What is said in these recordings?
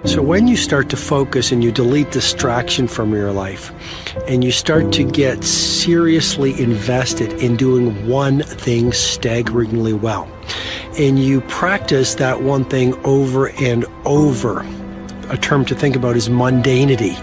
So when you start to focus and you delete distraction from your life and you start to get seriously invested in doing one thing staggeringly well, and you practice that one thing over and over, a term to think about is mundanity.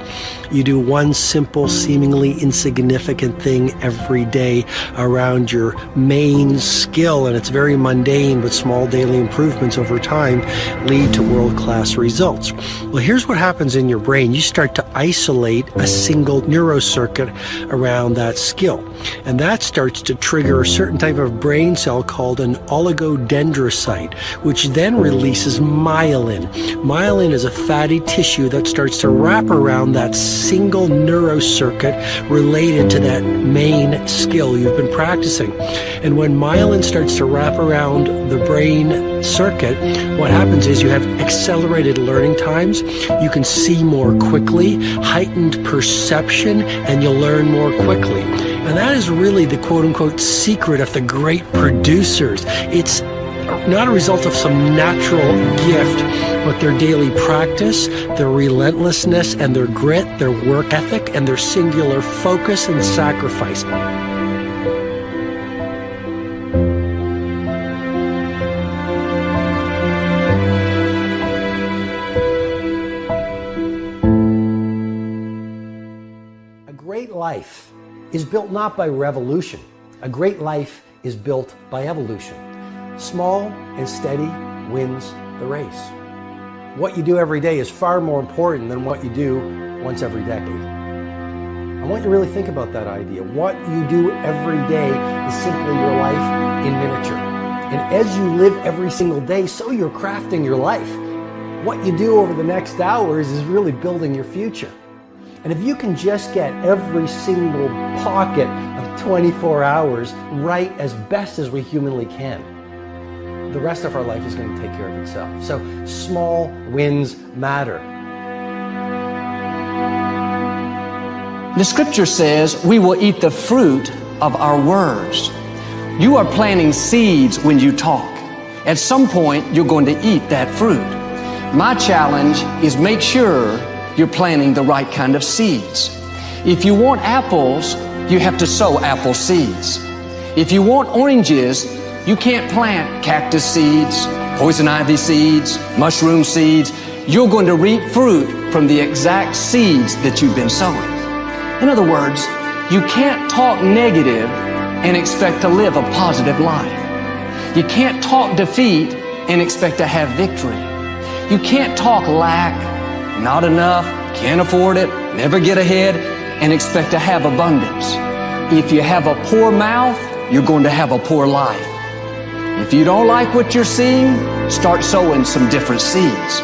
You do one simple, seemingly insignificant thing every day around your main skill, and it's very mundane, but small daily improvements over time lead to world-class results. Well, here's what happens in your brain. You start to isolate a single neurocircuit around that skill, and that starts to trigger a certain type of brain cell called an oligodendrocyte, which then releases myelin. Myelin is a fatty tissue that starts to wrap around that single neurocircuit related to that main skill you've been practicing. And when myelin starts to wrap around the brain circuit, what happens is you have accelerated learning times, you can see more quickly, heightened perception, and you'll learn more quickly. And that is really the quote-unquote secret of the great producers. It's not a result of some natural gift, but their daily practice, their relentlessness and their grit, their work ethic, and their singular focus and sacrifice. A great life is built not by revolution. A great life is built by evolution. Small and steady wins the race. What you do every day is far more important than what you do once every decade. I want you to really think about that idea. What you do every day is simply your life in miniature. And as you live every single day, so you're crafting your life. What you do over the next hours is really building your future. And if you can just get every single pocket of 24 hours right as best as we humanly can, the rest of our life is going to take care of itself. So small wins matter. The scripture says we will eat the fruit of our words. You are planting seeds when you talk. At some point, you're going to eat that fruit. My challenge is make sure you're planting the right kind of seeds. If you want apples, you have to sow apple seeds. If you want oranges, you can't plant cactus seeds, poison ivy seeds, mushroom seeds. You're going to reap fruit from the exact seeds that you've been sowing. In other words, you can't talk negative and expect to live a positive life. You can't talk defeat and expect to have victory. You can't talk lack, not enough, can't afford it, never get ahead, and expect to have abundance. If you have a poor mouth, you're going to have a poor life. If you don't like what you're seeing, start sowing some different seeds.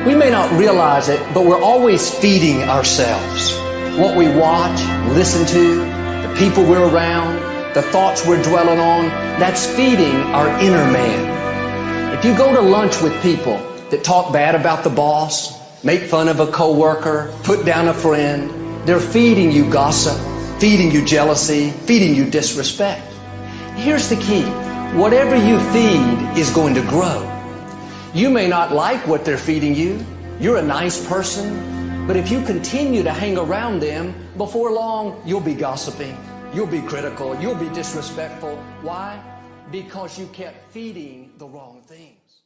We may not realize it, but we're always feeding ourselves. What we watch, listen to, the people we're around, the thoughts we're dwelling on, that's feeding our inner man. If you go to lunch with people that talk bad about the boss, make fun of a coworker, put down a friend, they're feeding you gossip, feeding you jealousy, feeding you disrespect. Here's the key. Whatever you feed is going to grow. You may not like what they're feeding you. You're a nice person. But if you continue to hang around them, before long, you'll be gossiping. You'll be critical. You'll be disrespectful. Why? Because you kept feeding the wrong things.